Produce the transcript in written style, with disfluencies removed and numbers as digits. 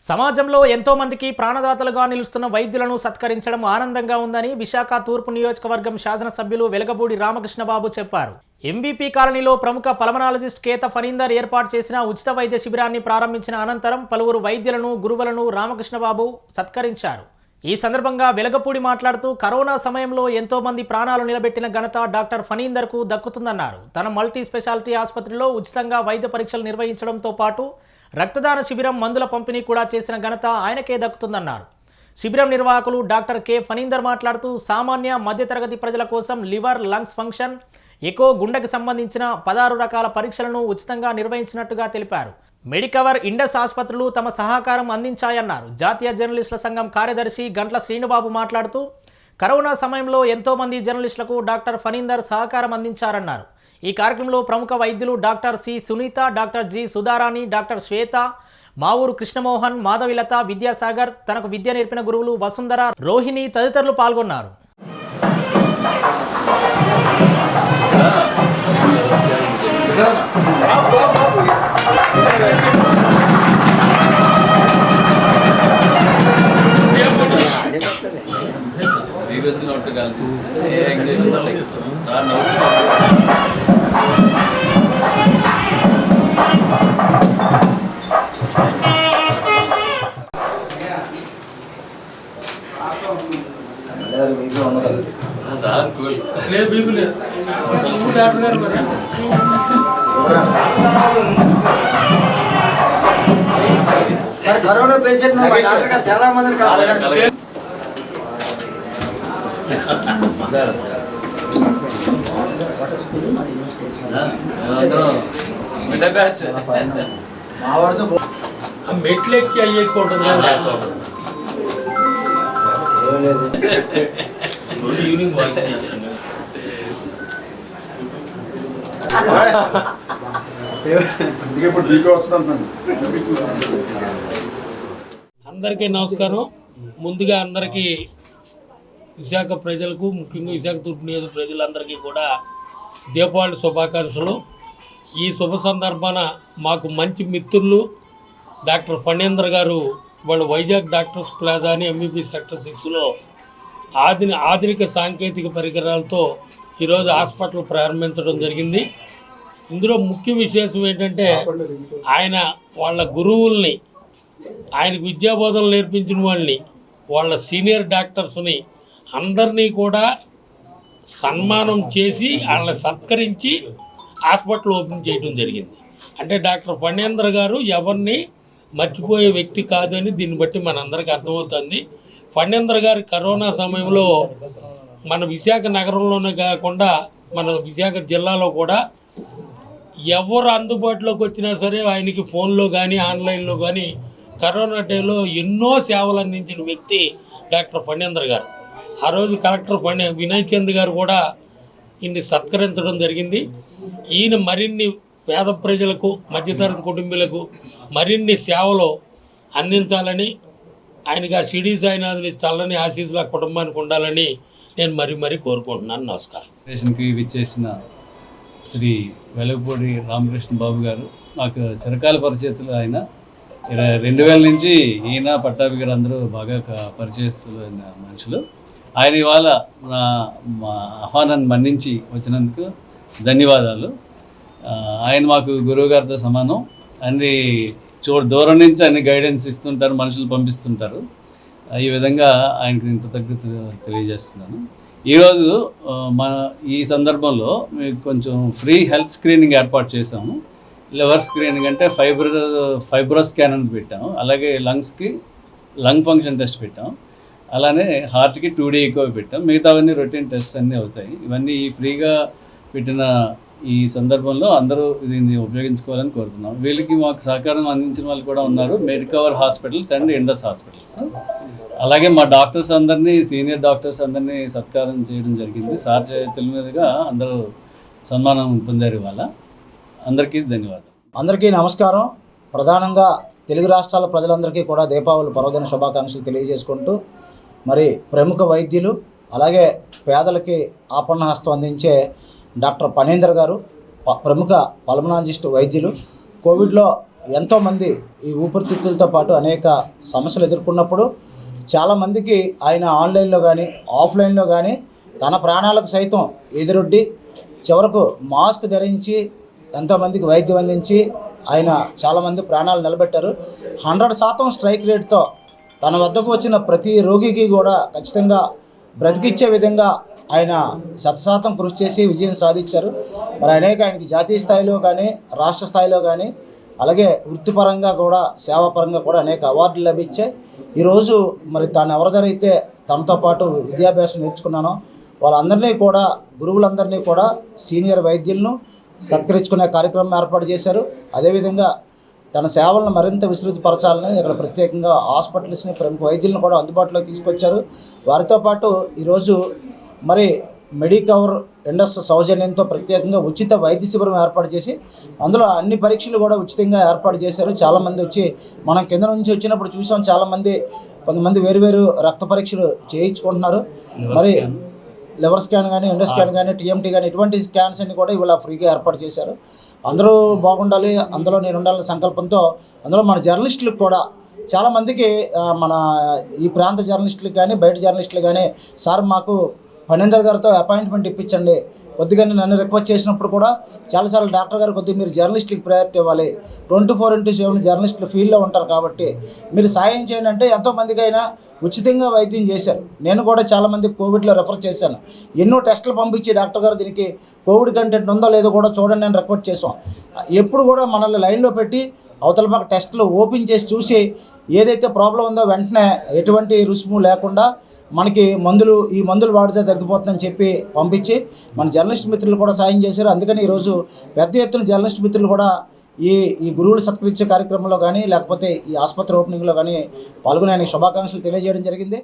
సమాజంలో ఎంతో మందికి ప్రాణదాతలుగా నిలుస్తున్న వైద్యులను సత్కరించడం ఆనందంగా ఉందని విశాఖ తూర్పు నియోజకవర్గం శాసనసభ్యులు వెలగపూడి రామకృష్ణబాబు చెప్పారు. ఎంబీపీ కాలనీలో ప్రముఖ పల్మనాలజిస్ట్ కేత ఫనీందర్ ఏర్పాటు చేసిన ఉచిత వైద్య శిబిరాన్ని ప్రారంభించిన అనంతరం పలువురు వైద్యులను గురువులను రామకృష్ణబాబు సత్కరించారు. ఈ సందర్భంగా వెలగపూడి మాట్లాడుతూ కరోనా సమయంలో ఎంతో మంది ప్రాణాలు నిలబెట్టిన ఘనత డాక్టర్ ఫనీందర్కు దక్కుతుందన్నారు. తన మల్టీ స్పెషాలిటీ ఆసుపత్రిలో ఉచితంగా వైద్య పరీక్షలు నిర్వహించడంతో పాటు రక్తదాన శిబిరం మందుల పంపిణీ కూడా చేసిన ఘనత ఆయనకే దక్కుతుందన్నారు. శిబిరం నిర్వాహకులు డాక్టర్ కె ఫనీందర్ మాట్లాడుతూ సామాన్య మధ్యతరగతి ప్రజల కోసం లివర్, లంగ్స్ ఫంక్షన్, ఎకో, గుండెకు సంబంధించిన 16 రకాల పరీక్షలను ఉచితంగా నిర్వహించినట్టుగా తెలిపారు. మెడికవర్, ఇండస్ ఆసుపత్రులు తమ సహకారం అందించాయన్నారు. జాతీయ జర్నలిస్టుల సంఘం కార్యదర్శి గంట్ల శ్రీనుబాబు మాట్లాడుతూ కరోనా సమయంలో ఎంతో మంది జర్నలిస్టులకు డాక్టర్ ఫనీందర్ సహకారం అందించారన్నారు. ఈ కార్యక్రమంలో ప్రముఖ వైద్యులు doctor C Sunitha, doctor G Sudharani, doctor Swetha, మావూరు కృష్ణమోహన్, మాధవిలత, విద్యాసాగర్, తనకు విద్య నేర్పిన గురువులు వసుంధర, రోహిణి తదితరులు పాల్గొన్నారు. కరోనా పేషెంట్ చాలా మంది మెట్లెక్కి అయ్యేకుంటుంది ఈవినింగ్ వాకింగ్ చేస్తాను. అందరికీ నమస్కారం. ముందుగా అందరికీ విశాఖ ప్రజలకు, ముఖ్యంగా విశాఖ తూర్పు నియోజక ప్రజలందరికీ కూడా దీపావళి శుభాకాంక్షలు. ఈ శుభ సందర్భాన మాకు మంచి మిత్రులు డాక్టర్ ఫణీందర్ గారు వాళ్ళు వైజాగ్ డాక్టర్స్ ప్లాజా అని ఎంబీబీ సెక్టర్ 6లో ఆధునిక సాంకేతిక పరికరాలతో ఈరోజు హాస్పిటల్ ప్రారంభించడం జరిగింది. ఇందులో ముఖ్య విశేషం ఏంటంటే ఆయన వాళ్ళ గురువుల్ని, ఆయనకు విద్యాబోధనలు నేర్పించిన వాళ్ళని, వాళ్ళ సీనియర్ డాక్టర్స్ని అందరినీ కూడా సన్మానం చేసి వాళ్ళని సత్కరించి హాస్పిటల్ ఓపెన్ చేయడం జరిగింది. అంటే డాక్టర్ ఫణీందర్ గారు ఎవరిని మర్చిపోయే వ్యక్తి కాదు అని దీన్ని బట్టి మనందరికీ అర్థమవుతుంది. ఫణీందర్ గారు కరోనా సమయంలో మన విశాఖ నగరంలోనే కాకుండా మన విశాఖ జిల్లాలో కూడా ఎవరు అందుబాటులోకి వచ్చినా సరే ఆయనకి ఫోన్లో కానీ ఆన్లైన్లో కానీ కరోనా టైంలో ఎన్నో సేవలు అందించిన వ్యక్తి డాక్టర్ ఫణీందర్ గారు. ఆ రోజు కలెక్టర్ వినయ్ చంద్ గారు కూడా ఈయన్ని సత్కరించడం జరిగింది. ఈయన మరిన్ని పేద ప్రజలకు, మధ్యతరగతి కుటుంబీలకు మరిన్ని సేవలు అందించాలని, ఆయనగా షిరిడి సాయినాథుని చల్లని ఆశీస్సులు ఆ కుటుంబానికి ఉండాలని నేను మరీ కోరుకుంటున్నాను. నమస్కారం. స్టేషన్కి విచ్చేసిన శ్రీ వెలగపూడి రామకృష్ణ బాబు గారు నాకు చిరకాల పరిచయతులు. ఆయన 2000 నుంచి ఈయన పట్టాభి గారు అందరూ బాగా పరిచయస్తులైన మనుషులు. ఆయన ఇవాళ మా ఆహ్వానాన్ని మన్నించి వచ్చినందుకు ధన్యవాదాలు. ఆయన మాకు గురువు గారితో సమానం. అన్ని దూరం నుంచి అన్ని గైడెన్స్ ఇస్తుంటారు, మనుషులు పంపిస్తుంటారు. ఈ విధంగా ఆయనకి నేను కృతజ్ఞతలు తెలియజేస్తున్నాను. ఈరోజు ఈ సందర్భంలో మీకు కొంచెం ఫ్రీ హెల్త్ స్క్రీనింగ్ ఏర్పాటు చేసాము. లివర్ స్క్రీనింగ్ అంటే ఫైబ్రో స్కాన్ అని పెట్టాము. అలాగే లంగ్స్కి లంగ్ ఫంక్షన్ టెస్ట్ పెట్టాం. అలానే హార్ట్కి 2D ఈకో పెట్టాం. మిగతావన్నీ రొటీన్ టెస్ట్ అన్నీ అవుతాయి. ఇవన్నీ ఫ్రీగా పెట్టిన ఈ సందర్భంలో అందరూ దీన్ని ఉపయోగించుకోవాలని కోరుతున్నాం. వీళ్ళకి మాకు సహకారం అందించిన వాళ్ళు కూడా ఉన్నారు, Medicover hospitals and Indus hospitals. అలాగే మా డాక్టర్స్ అందరినీ, సీనియర్ డాక్టర్స్ అందరినీ సత్కారం చేయడం జరిగింది. సార్ చేతుల మీదుగా అందరూ సన్మానం పొందారు ఇవాళ. అందరికీ ధన్యవాదాలు. అందరికీ నమస్కారం. ప్రధానంగా తెలుగు రాష్ట్రాల ప్రజలందరికీ కూడా దీపావళి పర్వదిన శుభాకాంక్షలు తెలియజేసుకుంటూ, మరి ప్రముఖ వైద్యులు అలాగే పేదలకి ఆపన్న హస్తం అందించే డాక్టర్ ఫణీందర్ గారు ప్రముఖ పల్మనాలజిస్ట్ వైద్యులు. కోవిడ్లో ఎంతోమంది ఈ ఊపిరితిత్తులతో పాటు అనేక సమస్యలు ఎదుర్కొన్నప్పుడు చాలామందికి ఆయన ఆన్లైన్లో కానీ ఆఫ్లైన్లో కానీ తన ప్రాణాలకు సైతం ఎదురొడ్డి చివరకు మాస్క్ ధరించి ఎంతోమందికి వైద్యం అందించి ఆయన చాలామంది ప్రాణాలు నిలబెట్టారు. 100% స్ట్రైక్ రేట్తో తన వద్దకు వచ్చిన ప్రతి రోగికి కూడా ఖచ్చితంగా బ్రతికిచ్చే విధంగా ఆయన 100% కృషి చేసి విజయం సాధించారు. మరి ఆయనకి జాతీయ స్థాయిలో కానీ రాష్ట్ర స్థాయిలో కానీ అలాగే వృత్తిపరంగా కూడా సేవాపరంగా కూడా అనేక అవార్డులు లభించాయి. ఈరోజు మరి తాను ఎవరిదైతే తనతో పాటు విద్యాభ్యాసం నేర్చుకున్నానో వాళ్ళందరినీ కూడా గురువులందరినీ కూడా సీనియర్ వైద్యులను సత్కరించుకునే కార్యక్రమం ఏర్పాటు చేశారు. అదేవిధంగా తన సేవలను మరింత విస్తృతపరచాలని ఇక్కడ ప్రత్యేకంగా హాస్పిటల్స్ని ప్రముఖ వైద్యులను కూడా అందుబాటులోకి తీసుకొచ్చారు. వారితో పాటు ఈరోజు మరి మెడికవర్ ఇండస్ సౌజన్యంతో ప్రత్యేకంగా ఉచిత వైద్య శిబిరం ఏర్పాటు చేసి అందులో అన్ని పరీక్షలు కూడా ఉచితంగా ఏర్పాటు చేశారు. చాలామంది వచ్చి మనం కింద నుంచి వచ్చినప్పుడు చూసాం, చాలామంది కొంతమంది వేరు రక్త పరీక్షలు చేయించుకుంటున్నారు. మరి లివర్ స్కాన్ కానీ ఎండో స్కాన్ కానీ టీఎంటీ కానీ ఇటువంటి స్కాన్స్ అన్ని కూడా ఇవాళ ఫ్రీగా ఏర్పాటు చేశారు. అందరూ బాగుండాలి, అందులో నేను ఉండాలనే సంకల్పంతో అందులో మన జర్నలిస్టులకు కూడా చాలామందికి మన ఈ ప్రాంత జర్నలిస్టులకు కానీ బయట జర్నలిస్టులు కానీ సార్ మాకు ఫణీందర్ గారితో అపాయింట్మెంట్ ఇప్పించండి, కొద్దిగా నన్ను రిక్వెస్ట్ చేసినప్పుడు కూడా చాలాసార్లు డాక్టర్ గారు కొద్దిగా మీరు జర్నలిస్టులకు ప్రయారిటీ ఇవ్వాలి, 24/7 జర్నలిస్టులు ఫీల్డ్లో ఉంటారు కాబట్టి మీరు సాయం చేయండి అంటే ఎంతోమందికి అయినా ఉచితంగా వైద్యం చేశారు. నేను కూడా చాలామందికి కోవిడ్లో రెఫర్ చేశాను. ఎన్నో టెస్టులు పంపించి డాక్టర్ గారు దీనికి కోవిడ్ కంటెంట్ ఉందో లేదో కూడా చూడండి నేను రిక్వెస్ట్ చేసాం. ఎప్పుడు కూడా మనల్ని లైన్లో పెట్టి అవతల పక్క టెస్టులు ఓపెన్ చేసి చూసి ఏదైతే ప్రాబ్లం ఉందో వెంటనే ఎటువంటి రుసుము లేకుండా మనకి ఈ మందులు వాడితే తగ్గిపోతుందని చెప్పి పంపించి మన జర్నలిస్ట్ మిత్రులు కూడా సాయం చేశారు. అందుకని ఈరోజు పెద్ద ఎత్తున జర్నలిస్ట్ మిత్రులు కూడా ఈ గురువులు సత్కరించే కార్యక్రమంలో కానీ లేకపోతే ఈ ఆసుపత్రి ఓపెనింగ్లో కానీ పాల్గొనే శుభాకాంక్షలు తెలియజేయడం జరిగింది.